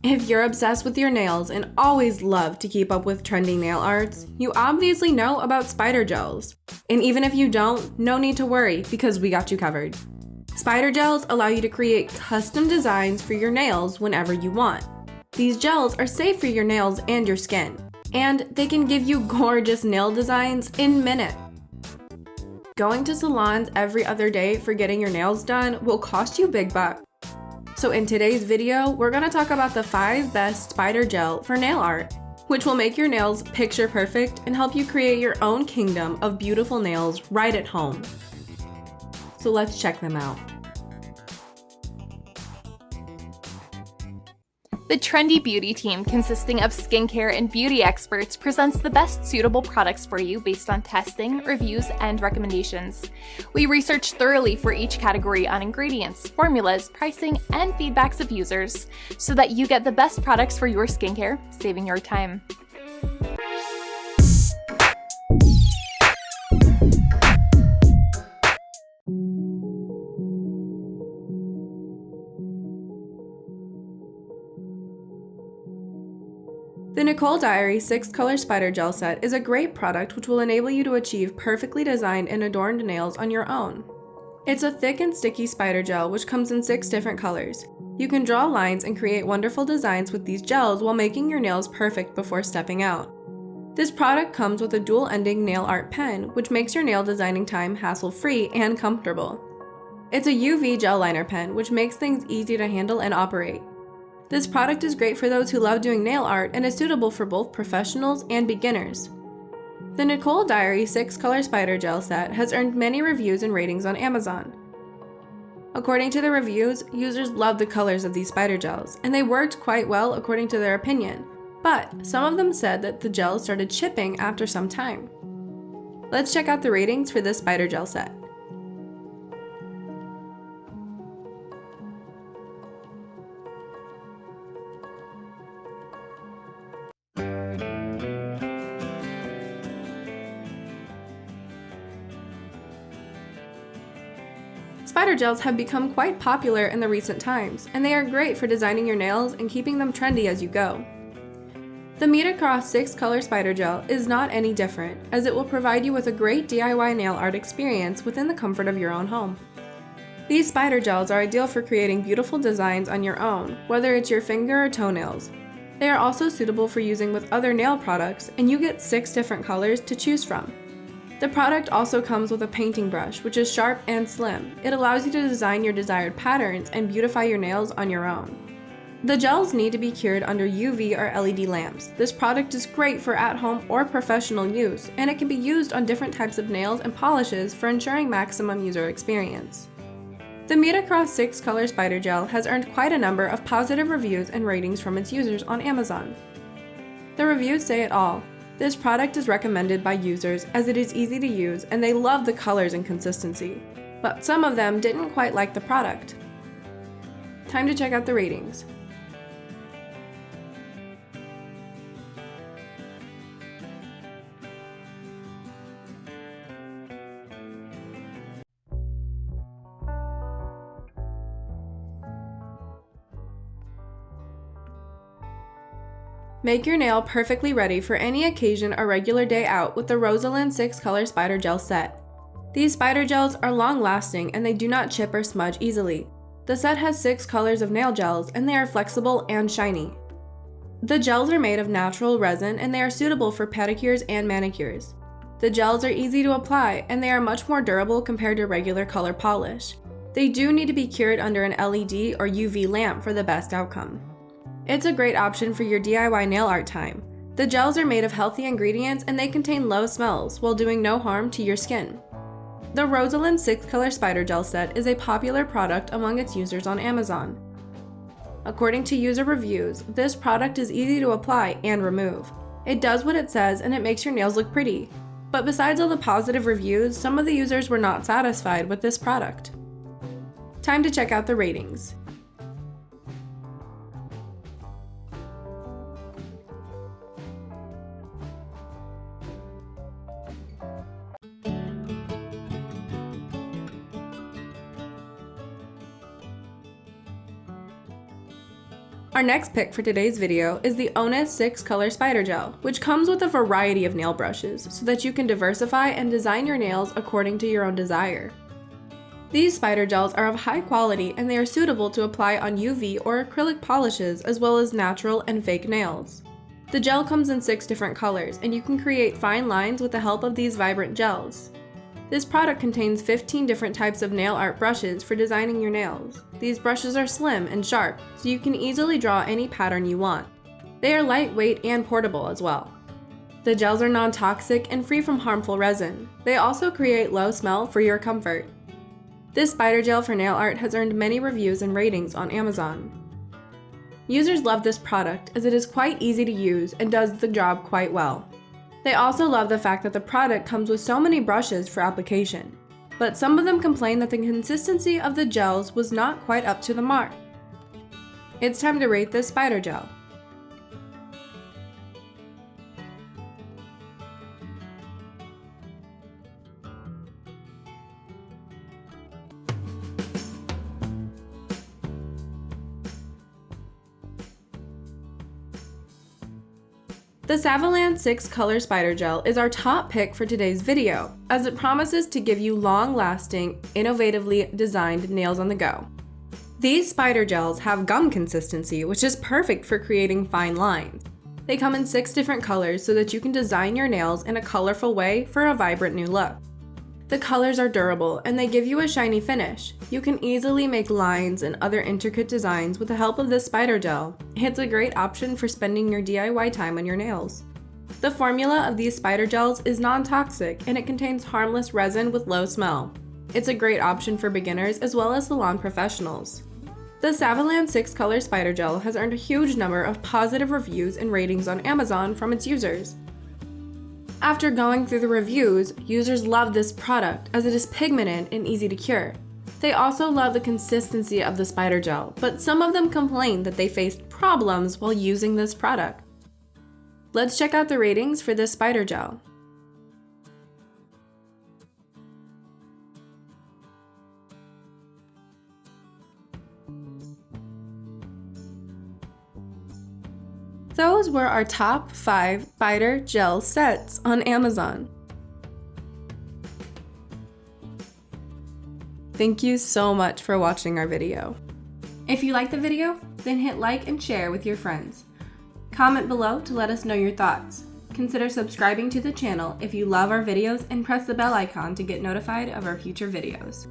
If you're obsessed with your nails and always love to keep up with trending nail arts, you obviously know about spider gels. And even if you don't, no need to worry because we got you covered. Spider gels allow you to create custom designs for your nails whenever you want. These gels are safe for your nails and your skin, and they can give you gorgeous nail designs in minutes. Going to salons every other day for getting your nails done will cost you big bucks. So in today's video, we're going to talk about the 5 best spider gel for nail art, which will make your nails picture perfect and help you create your own kingdom of beautiful nails right at home. So let's check them out. The Trendy Beauty team, consisting of skincare and beauty experts, presents the best suitable products for you based on testing, reviews, and recommendations. We research thoroughly for each category on ingredients, formulas, pricing, and feedbacks of users so that you get the best products for your skincare, saving your time. The NICOLE Diary 6-Color Spider Gel Set is a great product which will enable you to achieve perfectly designed and adorned nails on your own. It's a thick and sticky spider gel which comes in 6 different colors. You can draw lines and create wonderful designs with these gels while making your nails perfect before stepping out. This product comes with a dual-ending nail art pen which makes your nail designing time hassle-free and comfortable. It's a UV gel liner pen which makes things easy to handle and operate. This product is great for those who love doing nail art and is suitable for both professionals and beginners. The NICOLE Diary 6-Color Spider Gel Set has earned many reviews and ratings on Amazon. According to the reviews, users love the colors of these spider gels, and they worked quite well according to their opinion, but some of them said that the gel started chipping after some time. Let's check out the ratings for this spider gel set. Spider gels have become quite popular in the recent times, and they are great for designing your nails and keeping them trendy as you go. The Meet Across 6-Color Spider Gel is not any different, as it will provide you with a great DIY nail art experience within the comfort of your own home. These spider gels are ideal for creating beautiful designs on your own, whether it's your finger or toenails. They are also suitable for using with other nail products, and you get 6 different colors to choose from. The product also comes with a painting brush, which is sharp and slim. It allows you to design your desired patterns and beautify your nails on your own. The gels need to be cured under UV or LED lamps. This product is great for at-home or professional use, and it can be used on different types of nails and polishes for ensuring maximum user experience. The Meet Across 6-Color Spider Gel has earned quite a number of positive reviews and ratings from its users on Amazon. The reviews say it all. This product is recommended by users as it is easy to use and they love the colors and consistency, but some of them didn't quite like the product. Time to check out the ratings. Make your nail perfectly ready for any occasion or regular day out with the ROSALIND 6-Color Spider Gel Set. These spider gels are long-lasting and they do not chip or smudge easily. The set has 6 colors of nail gels and they are flexible and shiny. The gels are made of natural resin and they are suitable for pedicures and manicures. The gels are easy to apply and they are much more durable compared to regular color polish. They do need to be cured under an LED or UV lamp for the best outcome. It's a great option for your DIY nail art time. The gels are made of healthy ingredients and they contain low smells while doing no harm to your skin. The ROSALIND 6-Color Spider Gel Set is a popular product among its users on Amazon. According to user reviews, this product is easy to apply and remove. It does what it says and it makes your nails look pretty. But besides all the positive reviews, some of the users were not satisfied with this product. Time to check out the ratings. Our next pick for today's video is the Ownest 6 Color Spider Gel, which comes with a variety of nail brushes so that you can diversify and design your nails according to your own desire. These spider gels are of high quality and they are suitable to apply on UV or acrylic polishes as well as natural and fake nails. The gel comes in 6 different colors and you can create fine lines with the help of these vibrant gels. This product contains 15 different types of nail art brushes for designing your nails. These brushes are slim and sharp, so you can easily draw any pattern you want. They are lightweight and portable as well. The gels are non-toxic and free from harmful resin. They also create low smell for your comfort. This spider gel for nail art has earned many reviews and ratings on Amazon. Users love this product as it is quite easy to use and does the job quite well. They also love the fact that the product comes with so many brushes for application, but some of them complain that the consistency of the gels was not quite up to the mark. It's time to rate this spider gel. The Saviland 6 Color Spider Gel is our top pick for today's video, as it promises to give you long-lasting, innovatively designed nails on the go. These spider gels have gum consistency, which is perfect for creating fine lines. They come in 6 different colors so that you can design your nails in a colorful way for a vibrant new look. The colors are durable and they give you a shiny finish. You can easily make lines and other intricate designs with the help of this spider gel. It's a great option for spending your DIY time on your nails. The formula of these spider gels is non-toxic and it contains harmless resin with low smell. It's a great option for beginners as well as salon professionals. The Saviland 6 Color Spider Gel has earned a huge number of positive reviews and ratings on Amazon from its users. After going through the reviews, users love this product as it is pigmented and easy to cure. They also love the consistency of the spider gel, but some of them complained that they faced problems while using this product. Let's check out the ratings for this spider gel. Those were our top 5 spider gel sets on Amazon. Thank you so much for watching our video. If you liked the video, then hit like and share with your friends. Comment below to let us know your thoughts. Consider subscribing to the channel if you love our videos and press the bell icon to get notified of our future videos.